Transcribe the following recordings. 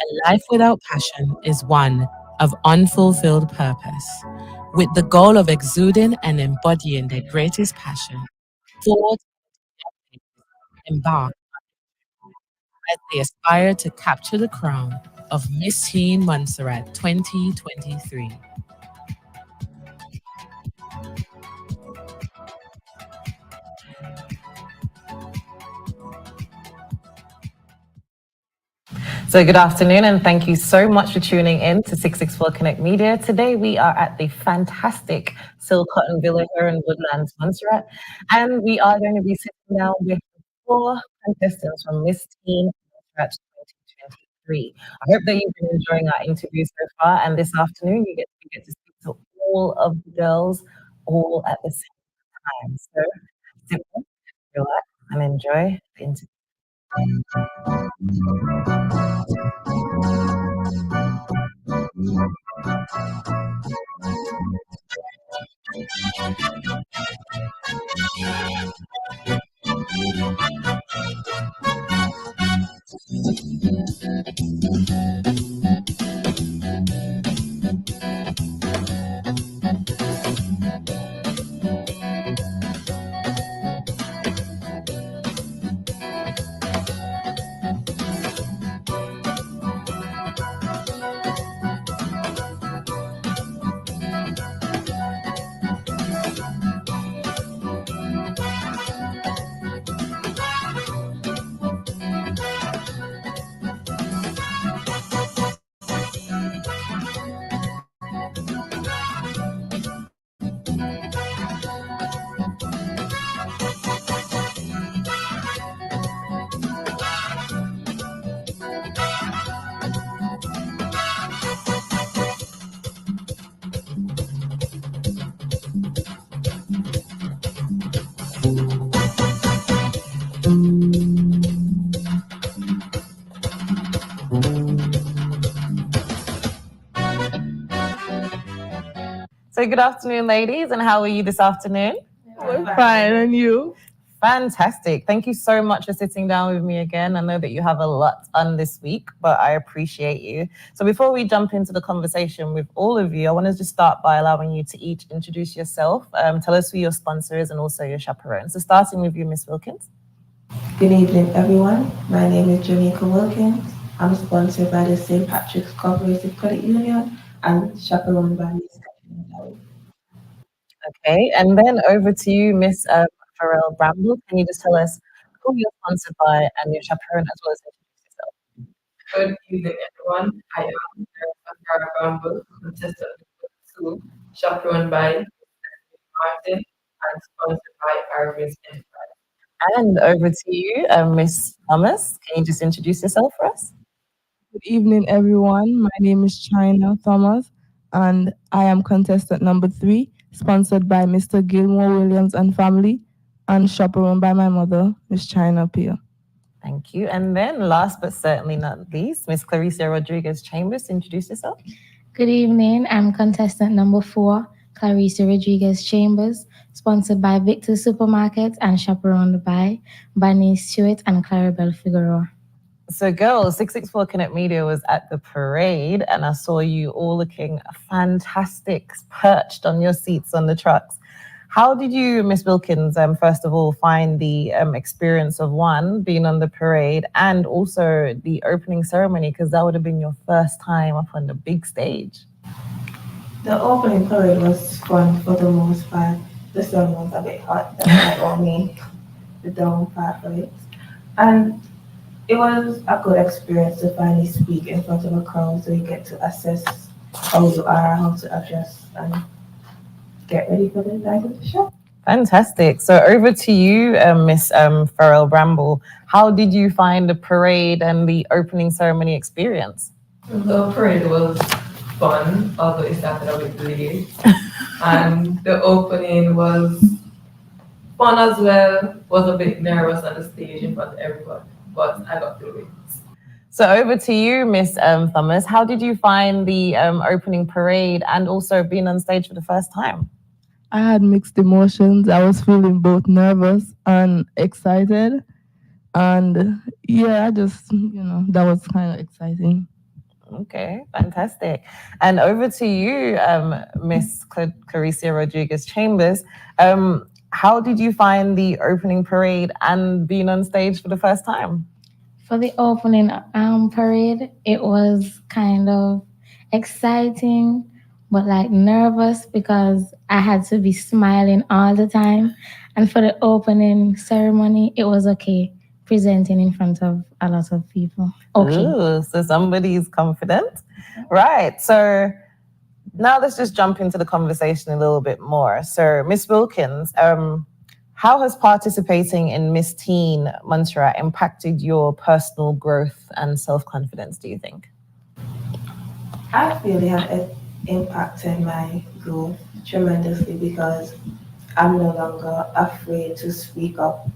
A life without passion is one of unfulfilled purpose. With the goal of exuding and embodying their greatest passion, four embark as they aspire to capture the crown of Miss Teen Montserrat 2023. So good afternoon and thank you so much for tuning in to 664Connect Media. Today we are at the fantastic Sil Cotton Villa here in Woodlands, Montserrat, and we are going to be sitting down with 4 contestants from Miss Teen Montserrat 2023. I hope that you've been enjoying our interview so far, and this afternoon you get to speak to all of the girls all at the same time. So sit back, relax, and enjoy the interview. So good afternoon, ladies, and how are you this afternoon? We're fine, and you? Fantastic. Thank you so much for sitting down with me again. I know that you have a lot on this week, but I appreciate you. So before we jump into the conversation with all of you, I want to just start by allowing you to each introduce yourself, tell us who your sponsor is and also your chaperone. So starting with you, Miss Wilkins. Good evening, everyone. My name is Jahniqueca Wilkins. I'm sponsored by the St. Patrick's Cooperative Credit Union and chaperoned by Miss. Okay, and then over to you, Miss Farrell Bramble. Can you just tell us who you're sponsored by and your chaperone, as well as introduce yourself? Good evening, everyone. I am Farrell Bramble, contestant number 2, chaperoned by Martin and sponsored by Arvis Enterprise. And over to you, Miss Thomas. Can you just introduce yourself for us? Good evening, everyone. My name is China Thomas, and I am contestant number 3, sponsored by Mr. Gilmore Williams and family, and chaperoned by my mother, Miss China Pia. Thank you. And then last but certainly not least, Miss Claricia Rodriguez Chambers, introduce yourself. Good evening. I'm contestant number 4, Claricia Rodriguez Chambers, sponsored by Victor Supermarket and chaperoned by Bunny Stewart and Clarabelle Figueroa. So girls, 664Connect Media was at the parade and I saw you all looking fantastic, perched on your seats on the trucks. How did you, Miss Wilkins, first of all, find the experience of being on the parade and also the opening ceremony? Because that would have been your first time up on the big stage. The opening parade was fun for the most part. The sun was a bit hot, that's like all me, the down part of it. And it was a good experience to finally speak in front of a crowd so you get to assess how you are, how to adjust, and get ready for the night of the show. Fantastic. So over to you, Miss Farrell Bramble. How did you find the parade and the opening ceremony experience? The parade was fun, although it started a bit late. And the opening was fun as well. Was a bit nervous on the stage in front of everyone, but I got through it. So over to you, Miss Thomas. How did you find the opening parade and also being on stage for the first time? I had mixed emotions. I was feeling both nervous and excited. And yeah, I just, that was kind of exciting. Okay, fantastic. And over to you, Miss Claricia Rodriguez Chambers. How did you find the opening parade and being on stage for the first time? For the opening parade, it was kind of exciting, but like nervous because I had to be smiling all the time. And for the opening ceremony, it was okay presenting in front of a lot of people. Okay. Ooh, so somebody's confident. Right. So now let's just jump into the conversation a little bit more. So, Miss Wilkins, how has participating in Miss Teen Montserrat impacted your personal growth and self-confidence, do you think? I feel it has impacted my growth tremendously because I'm no longer afraid to speak up.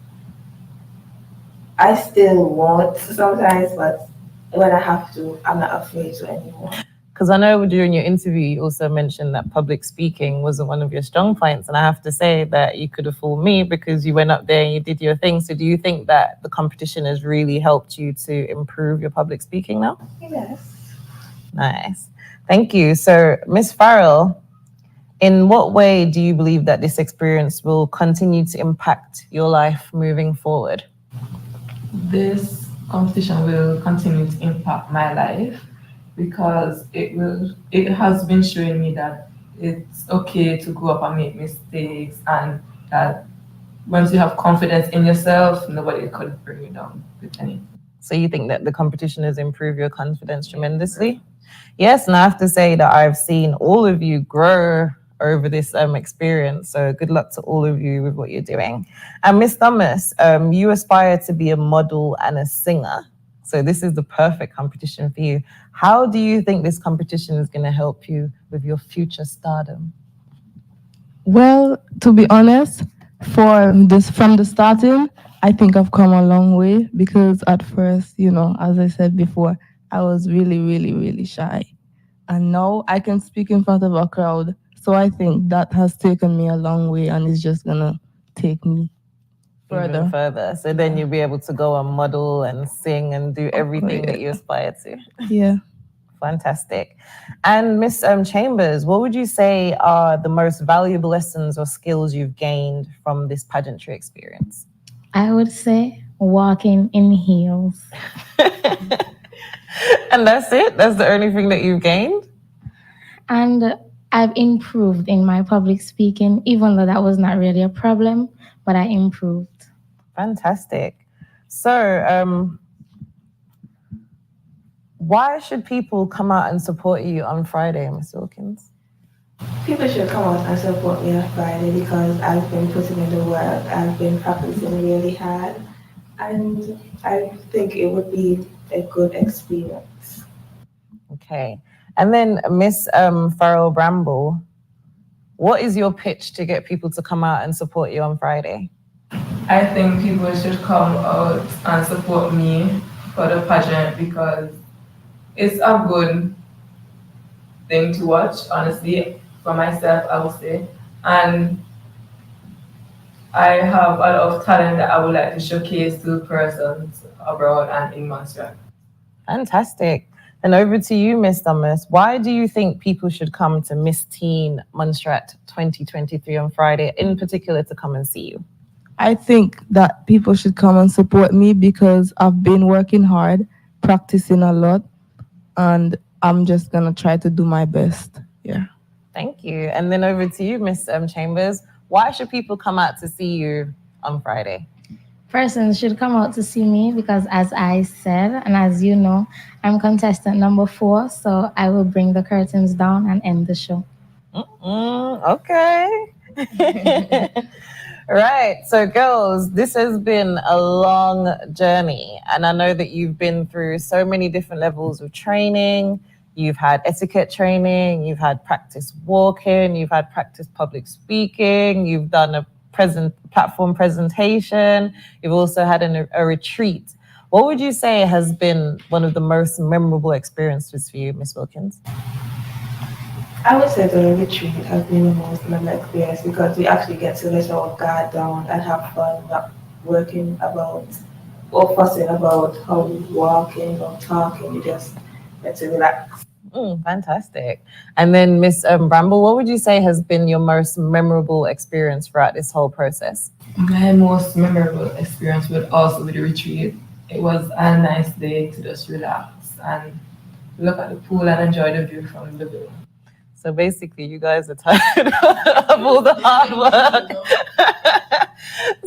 I still won't sometimes, but when I have to, I'm not afraid to anymore. Because I know during your interview, you also mentioned that public speaking wasn't one of your strong points. And I have to say that you could have fooled me because you went up there and you did your thing. So do you think that the competition has really helped you to improve your public speaking now? Yes. Nice. Thank you. So, Miss Farrell, in what way do you believe that this experience will continue to impact your life moving forward? This competition will continue to impact my life because it has been showing me that it's okay to go up and make mistakes, and that once you have confidence in yourself, nobody could bring you down with anything. So you think that the competition has improved your confidence tremendously? Yes, and I have to say that I've seen all of you grow over this experience. So good luck to all of you with what you're doing. And Miss Thomas, you aspire to be a model and a singer. So this is the perfect competition for you. How do you think this competition is going to help you with your future stardom? Well, to be honest, from the starting, I think I've come a long way because at first, as I said before, I was really, really, really shy. And now I can speak in front of a crowd. So I think that has taken me a long way and it's just gonna take me even further. So then you'll be able to go and model and sing and do everything that you aspire to. Yeah. Fantastic. And Miss Chambers, what would you say are the most valuable lessons or skills you've gained from this pageantry experience? I would say walking in heels. And that's it? That's the only thing that you've gained? And I've improved in my public speaking, even though that was not really a problem, but I improved. Fantastic. So, why should people come out and support you on Friday, Ms. Wilkins? People should come out and support me on Friday because I've been putting in the work, I've been practicing really hard, and I think it would be a good experience. Okay. And then Miss Farrell Bramble, what is your pitch to get people to come out and support you on Friday? I think people should come out and support me for the pageant because it's a good thing to watch, honestly, for myself, I would say. And I have a lot of talent that I would like to showcase to persons abroad and in Montserrat. Fantastic. And over to you, Miss Thomas. Why do you think people should come to Miss Teen Montserrat 2023 on Friday, in particular to come and see you? I think that people should come and support me because I've been working hard, practicing a lot, and I'm just going to try to do my best. Yeah. Thank you. And then over to you, Miss Chambers. Why should people come out to see you on Friday? Persons should come out to see me because, as I said, and as you know, I'm contestant number 4, so I will bring the curtains down and end the show. Okay. Right. So, girls, this has been a long journey. And I know that you've been through so many different levels of training. You've had etiquette training, you've had practice walking, you've had practice public speaking, you've done a platform presentation, you've also had a retreat. What would you say has been one of the most memorable experiences for you, Ms. Wilkins? I would say the retreat has been the most memorable experience because we actually get to let our guard down and have fun, not working about or fussing about how we walking or talking. We just to relax. Fantastic. And then Miss Bramble, what would you say has been your most memorable experience throughout this whole process? My most memorable experience would also be the retreat. It was a nice day to just relax and look at the pool and enjoy the view from the villa. So basically, you guys are tired of all the hard work.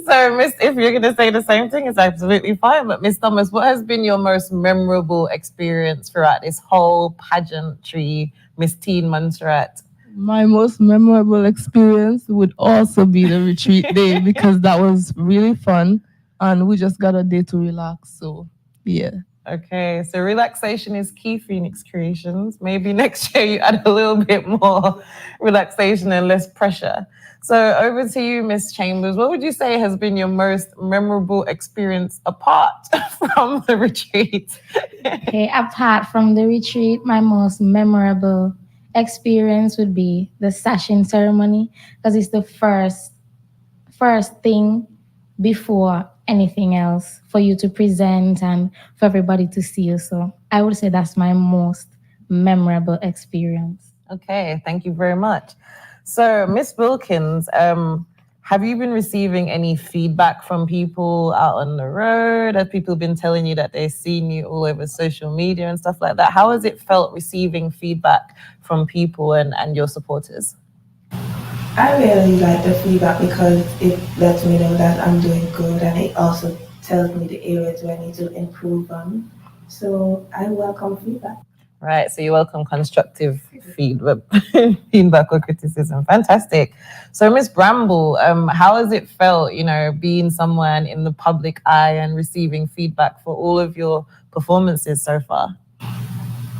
So, Miss, if you're going to say the same thing, it's absolutely fine. But Miss Thomas, what has been your most memorable experience throughout this whole pageantry, Miss Teen Montserrat? My most memorable experience would also be the retreat day because that was really fun and we just got a day to relax. So, yeah. Okay, so relaxation is key, Phoenix Creations. Maybe next year you add a little bit more relaxation and less pressure. So over to you, Miss Chambers. What would you say has been your most memorable experience apart from the retreat? Okay, apart from the retreat, my most memorable experience would be the sashing ceremony because it's the first thing before anything else for you to present and for everybody to see you. So I would say that's my most memorable experience. Okay, thank you very much. So, Miss Wilkins, have you been receiving any feedback from people out on the road? Have people been telling you that they've seen you all over social media and stuff like that? How has it felt receiving feedback from people and your supporters? I really like the feedback because it lets me know that I'm doing good and it also tells me the areas where I need to improve on. So I welcome feedback. Right, so you welcome constructive feedback or criticism. Fantastic. So, Miss Bramble, how has it felt, being someone in the public eye and receiving feedback for all of your performances so far?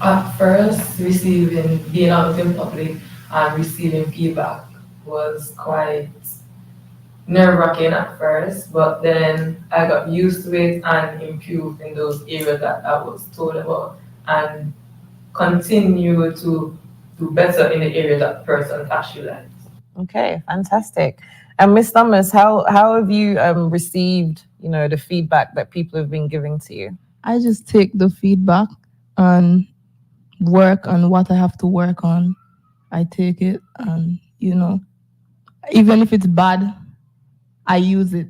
At first, being out in public and receiving feedback was quite nerve-wracking at first, but then I got used to it and improved in those areas that I was told about and continue to do better in the area that person actually likes. Okay, fantastic. And Miss Thomas, how have you received, the feedback that people have been giving to you? I just take the feedback and work on what I have to work on. I take it and, even if it's bad, I use it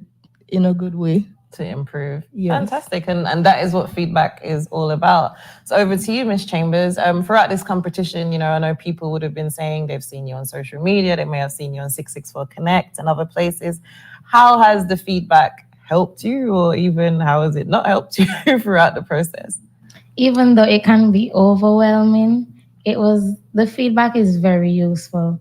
in a good way. To improve. Yes. Fantastic. And that is what feedback is all about. So over to you, Miss Chambers. Throughout this competition, I know people would have been saying they've seen you on social media, they may have seen you on 664Connect and other places. How has the feedback helped you, or even how has it not helped you throughout the process? Even though it can be overwhelming, the feedback is very useful.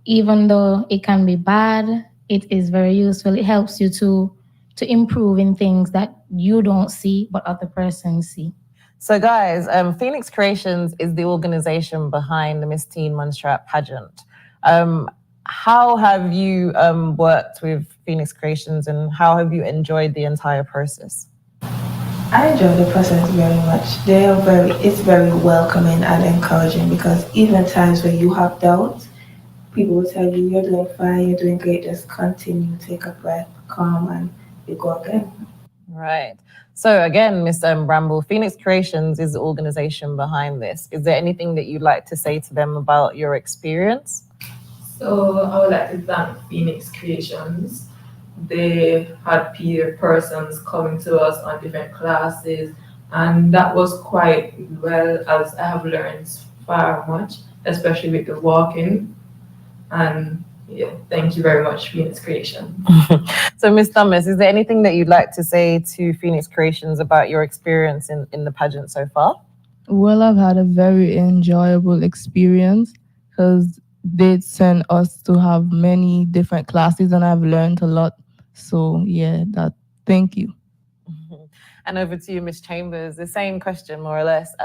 Even though it can be bad, it is very useful. It helps you to improve in things that you don't see, but other persons see. So guys, Phoenix Creations is the organization behind the Miss Teen Montserrat pageant. How have you worked with Phoenix Creations and how have you enjoyed the entire process? I enjoy the process very much. It's very welcoming and encouraging because even at times when you have doubts, people will tell you, you're doing fine, you're doing great, just continue, take a breath, calm, and you go again. Right. So again, Miss Bramble, Phoenix Creations is the organization behind this. Is there anything that you'd like to say to them about your experience? So I would like to thank Phoenix Creations. They had peer persons coming to us on different classes, and that was quite well, as I have learned far much, especially with the walking. And yeah, thank you very much, Phoenix Creations. So, Ms. Thomas, is there anything that you'd like to say to Phoenix Creations about your experience in the pageant so far? Well, I've had a very enjoyable experience because they sent us to have many different classes and I've learned a lot. So, yeah, thank you. And over to you, Ms. Chambers, the same question, more or less.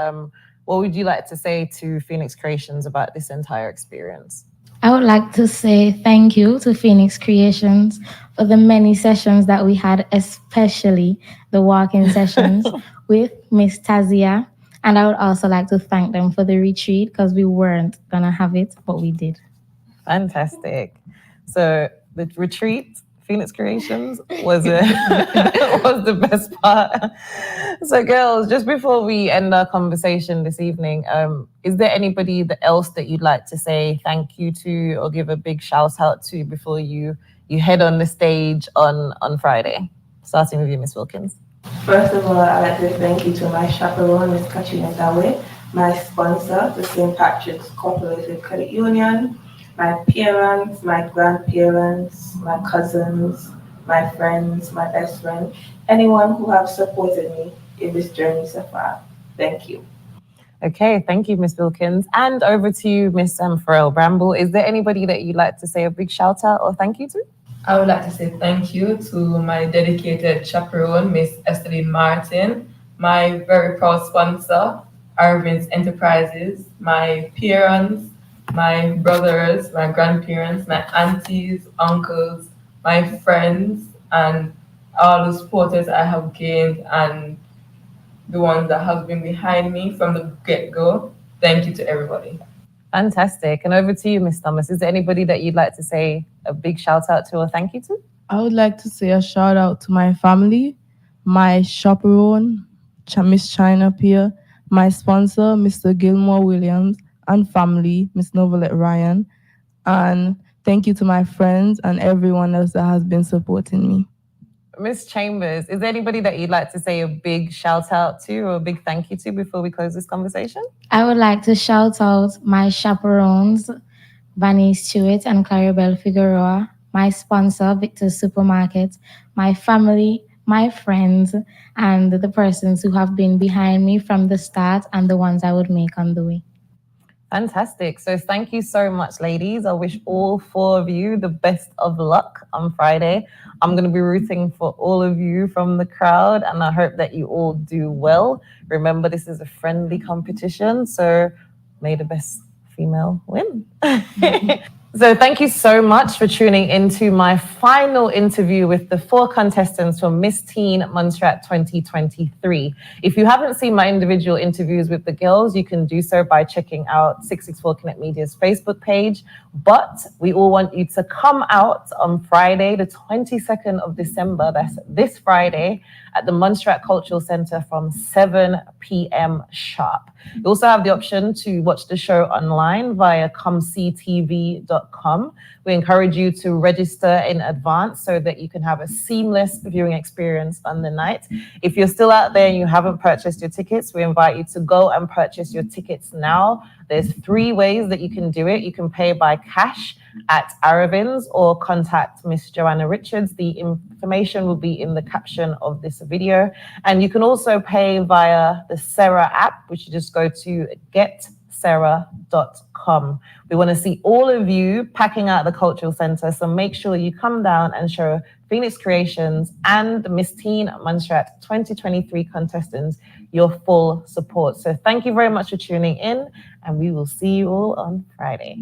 What would you like to say to Phoenix Creations about this entire experience? I would like to say thank you to Phoenix Creations for the many sessions that we had, especially the walk-in sessions with Miss Tazia. And I would also like to thank them for the retreat because we weren't going to have it, but we did. Fantastic. So the retreat, Phoenix Creations was was the best part. So, girls, just before we end our conversation this evening, is there anybody else that you'd like to say thank you to or give a big shout out to before you head on the stage on Friday? Starting with you, Miss Wilkins. First of all, I'd like to thank you to my chaperone, Ms. Katrina Dawe, my sponsor, the St. Patrick's Cooperative Credit Union, my parents, my grandparents, my cousins, my friends, my best friend, anyone who have supported me in this journey so far. Thank you. Okay, thank you, Miss Wilkins. And over to you, Miss Farrell Bramble. Is there anybody that you'd like to say a big shout out or thank you to? I would like to say thank you to my dedicated chaperone, Miss Esteline Martin, my very proud sponsor, Arvin's Enterprises, my parents, my brothers, my grandparents, my aunties, uncles, my friends, and all the supporters I have gained and the ones that have been behind me from the get-go. Thank you to everybody. Fantastic. And over to you, Miss Thomas. Is there anybody that you'd like to say a big shout out to or thank you to? I would like to say a shout out to my family, my chaperone, Miss China Pierre, my sponsor, Mr. Gilmore Williams, and family, Miss Novelette Ryan. And thank you to my friends and everyone else that has been supporting me. Miss Chambers, is there anybody that you'd like to say a big shout out to or a big thank you to before we close this conversation? I would like to shout out my chaperones, Vanny Stewart and Claribel Figueroa, my sponsor, Victor's Supermarket, my family, my friends, and the persons who have been behind me from the start and the ones I would make on the way. Fantastic. So thank you so much, ladies. I wish all four of you the best of luck on Friday. I'm going to be rooting for all of you from the crowd, and I hope that you all do well. Remember, this is a friendly competition, so may the best female win. So thank you so much for tuning into my final interview with the 4 contestants from Miss Teen Montserrat 2023. If you haven't seen my individual interviews with the girls, you can do so by checking out 664Connect Media's Facebook page. But we all want you to come out on Friday, the 22nd of December, that's this Friday, at the Montserrat Cultural Centre from 7 p.m. sharp. You also have the option to watch the show online via Comeseetv.com. We encourage you to register in advance so that you can have a seamless viewing experience on the night. If you're still out there and you haven't purchased your tickets, we invite you to go and purchase your tickets now. There's 3 ways that you can do it. You can pay by cash at Aravin's or contact Miss Joanna Richards. The information will be in the caption of this video. And you can also pay via the Serra app, which you just go to getserra.com. We want to see all of you packing out the Cultural Centre, so make sure you come down and show Phoenix Creations and Miss Teen Montserrat 2023 contestants your full support. So thank you very much for tuning in, and we will see you all on Friday.